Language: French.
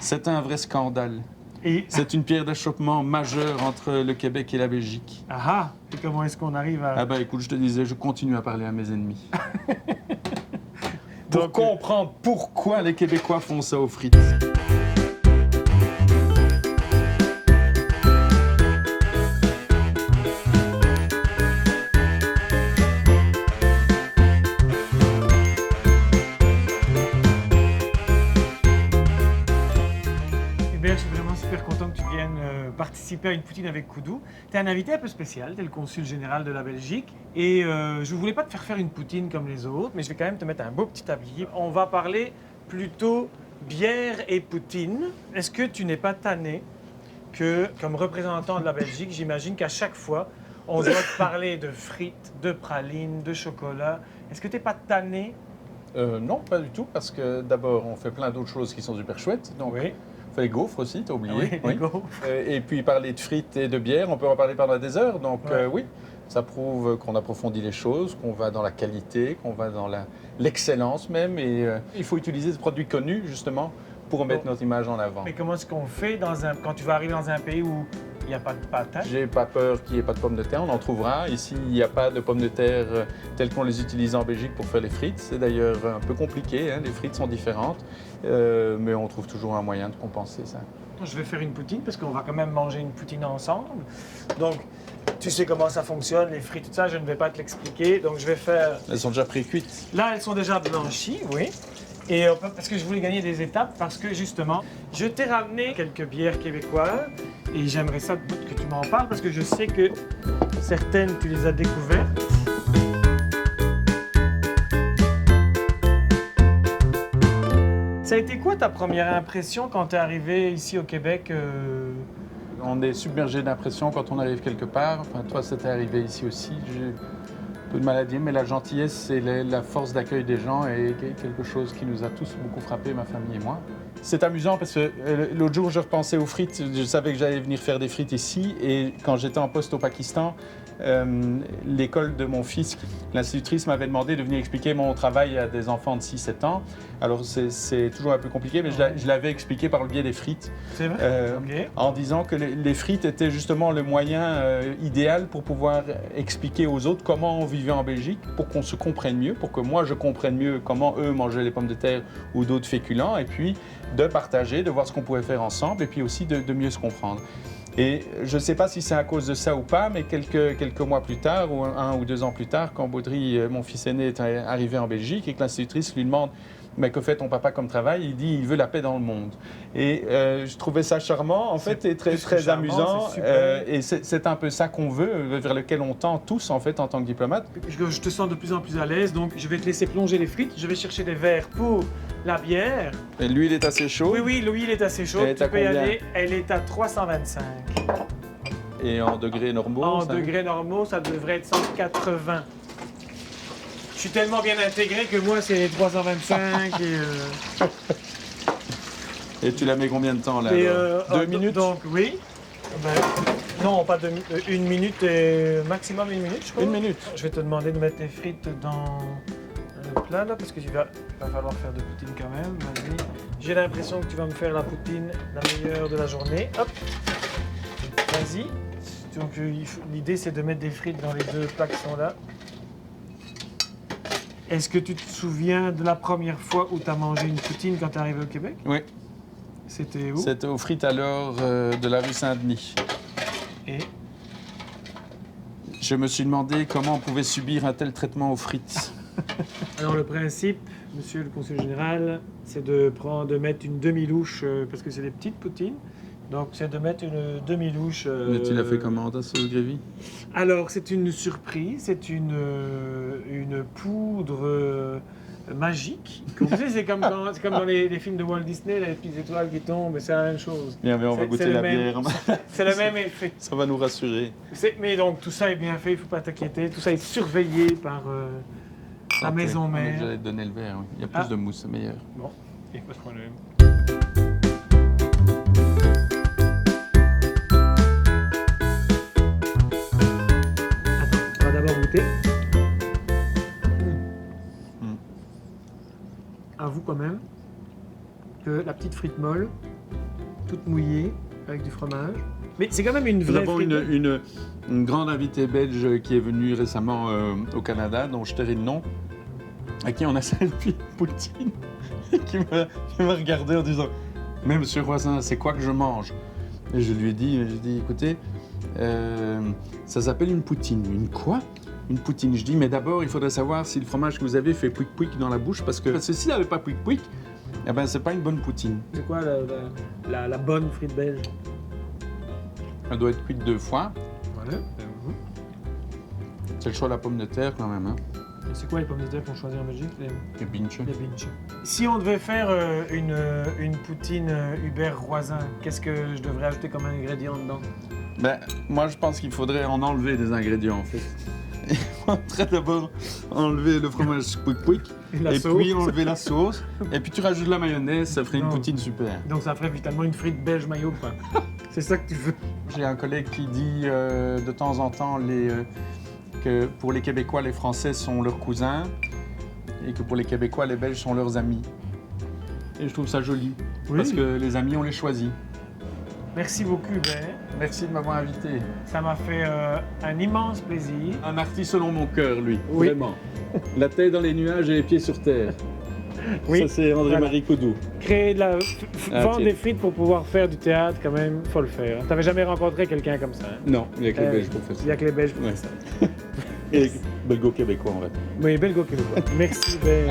C'est un vrai scandale. Et... C'est une pierre d'achoppement majeure entre le Québec et la Belgique. Ah, et comment est-ce qu'on arrive à... Ah bah écoute, je te disais, je continue à parler à mes ennemis. Pour Donc, comprendre pourquoi les Québécois font ça aux frites. Je suis vraiment super content que tu viennes participer à une poutine avec Koudou. Tu es un invité un peu spécial, tu es le consul général de la Belgique. Et je ne voulais pas te faire une poutine comme les autres, mais je vais quand même te mettre un beau petit tablier. On va parler plutôt bière et poutine. Est-ce que tu n'es pas tanné que, comme représentant de la Belgique, j'imagine qu'à chaque fois, on doit te parler de frites, de pralines, de chocolat. Est-ce que tu n'es pas tanné? Non, pas du tout, parce que d'abord, on fait plein d'autres choses qui sont super chouettes. Donc, Oui. on fait les gaufres aussi, t'as oublié. Oui, les gaufres. Et puis parler de frites et de bière, on peut en parler pendant des heures. Donc Ouais. oui, ça prouve qu'on approfondit les choses, qu'on va dans la qualité, qu'on va dans l'excellence même. Et il faut utiliser des produits connus, justement, pour mettre notre image en avant. Mais comment est-ce qu'on fait quand tu vas arriver dans un pays où il n'y a pas de patates? J'ai pas peur qu'il n'y ait pas de pommes de terre, on en trouvera. Ici, il n'y a pas de pommes de terre telles qu'on les utilise en Belgique pour faire les frites. C'est d'ailleurs un peu compliqué, hein, les frites sont différentes, mais on trouve toujours un moyen de compenser ça. Je vais faire une poutine parce qu'on va quand même manger une poutine ensemble. Donc, tu sais comment ça fonctionne, les frites, tout ça, je ne vais pas te l'expliquer. Donc, je vais faire... Elles sont déjà pré-cuites. Là, elles sont déjà blanchies, oui. Et parce que je voulais gagner des étapes, parce que justement, je t'ai ramené quelques bières québécoises et j'aimerais ça que tu m'en parles parce que je sais que certaines, tu les as découvertes. Ça a été quoi ta première impression quand tu es arrivé ici au Québec? On est submergé d'impression quand on arrive quelque part. Enfin, toi, ça t'est arrivé ici aussi. J'ai un peu de mal à dire, mais la gentillesse, c'est la force d'accueil des gens et quelque chose qui nous a tous beaucoup frappé, ma famille et moi. C'est amusant parce que l'autre jour, je repensais aux frites. Je savais que j'allais venir faire des frites ici. Et quand j'étais en poste au Pakistan, l'école de mon fils, l'institutrice m'avait demandé de venir expliquer mon travail à des enfants de 6-7 ans. Alors, c'est toujours un peu compliqué, mais je l'avais expliqué par le biais des frites. C'est vrai? OK. En disant que les frites étaient justement le moyen idéal pour pouvoir expliquer aux autres comment on vivait en Belgique, pour qu'on se comprenne mieux, pour que moi je comprenne mieux comment eux mangeaient les pommes de terre ou d'autres féculents, et puis de partager, de voir ce qu'on pouvait faire ensemble, et puis aussi de mieux se comprendre. Et je ne sais pas si c'est à cause de ça ou pas, mais quelques mois plus tard, ou 1 ou 2 ans plus tard, quand Baudry, mon fils aîné, est arrivé en Belgique et que l'institutrice lui demande « Mais que fait ton papa comme travail ?» Il dit « Il veut la paix dans le monde ». Et je trouvais ça charmant, en fait, et très charmant, amusant. c'est super. Et c'est un peu ça qu'on veut, vers lequel on tend tous, en fait, en tant que diplomate. Je te sens de plus en plus à l'aise, donc je vais te laisser plonger les frites. Je vais chercher des verres pour la bière. Et l'huile est assez chaude. Oui, l'huile est assez chaude. Elle est Tu à peux y combien? aller. Elle est à 325. Et en degrés normaux. En ça... degrés normaux, ça devrait être 180. Je suis tellement bien intégré que moi, c'est 325 Et tu la mets combien de temps, là? et, 2 minutes? Donc, oui. Ben, non, pas 1 minute, et maximum 1 minute, je crois. 1 minute. Je vais te demander de mettre tes frites dans le plat, là, parce qu'il va falloir faire de poutine quand même. Vas-y. J'ai l'impression que tu vas me faire la poutine la meilleure de la journée. Hop. Vas-y. Donc, l'idée, c'est de mettre des frites dans les 2 plats qui sont là. Est-ce que tu te souviens de la première fois où tu as mangé une poutine quand tu es arrivé au Québec? Oui. C'était où? C'était aux frites alors de la rue Saint-Denis. Et Je me suis demandé comment on pouvait subir un tel traitement aux frites. alors le principe, monsieur le consul général, c'est de mettre une demi-louche, parce que c'est des petites poutines. Donc c'est de mettre une demi-louche. Mais tu l'as fait comment, ta sauce gravy? Alors c'est une surprise, c'est une poudre magique. Comme vous savez, c'est comme dans les films de Walt Disney, les petites étoiles qui tombent, c'est la même chose. Bien, mais on va goûter la bière. C'est le même effet. Ça va nous rassurer. Mais donc tout ça est bien fait, il ne faut pas t'inquiéter. Tout ça est surveillé par la maison mère. J'allais te donner le verre, oui. Il y a plus de mousse, c'est meilleur. Bon, il n'y a pas de problème. Attends, on va d'abord goûter. Avoue quand même que la petite frite molle, toute mouillée avec du fromage. Mais c'est quand même une Nous vraie avons frite. une grande invitée belge qui est venue récemment au Canada, dont je tairai le nom, à qui on a servi poutine, et qui m'a regardé en disant « Mais monsieur Roisin, c'est quoi que je mange ?» Et je lui ai dit, écoutez, ça s'appelle une poutine. Une quoi? Une poutine. Je dis, mais d'abord, il faudrait savoir si le fromage que vous avez fait pouic-pouic dans la bouche, parce que s'il n'avait pas pouic-pouic, eh ben, c'est pas une bonne poutine. C'est quoi la bonne frite belge? Elle doit être cuite 2 fois. Voilà. C'est le choix de la pomme de terre quand même. Hein. Et c'est quoi les pommes de terre qu'on choisit en Belgique? Et pinch. Les binge. Si on devait faire une poutine Hubert Roisin, qu'est-ce que je devrais ajouter comme ingrédient dedans? Ben, moi, je pense qu'il faudrait en enlever des ingrédients, en fait. Il faudrait d'abord enlever le fromage pouic-pouic, et puis enlever la sauce, et puis tu rajoutes de la mayonnaise, ça ferait une poutine super. Donc ça ferait vitalement une frite belge mayo, quoi. C'est ça que tu veux? J'ai un collègue qui dit de temps en temps que pour les Québécois, les Français sont leurs cousins, et que pour les Québécois, les Belges sont leurs amis. Et je trouve ça joli, parce que les amis, on les choisit. Merci beaucoup, Hubert. Merci de m'avoir invité. Ça m'a fait un immense plaisir. Un artiste selon mon cœur, lui. Oui. Vraiment. La tête dans les nuages et les pieds sur terre. Oui. Ça, c'est André-Marie Coudou. Créer de la... Vendre tiens. des frites pour pouvoir faire du théâtre, quand même, faut le faire. T'avais jamais rencontré quelqu'un comme ça, hein? Non, il n'y a que les Belges pour faire Il n'y a ça. que les Belges pour Ouais. faire ça. Et belgo-québécois, en fait. Oui, belgo québécois. Merci, Hubert.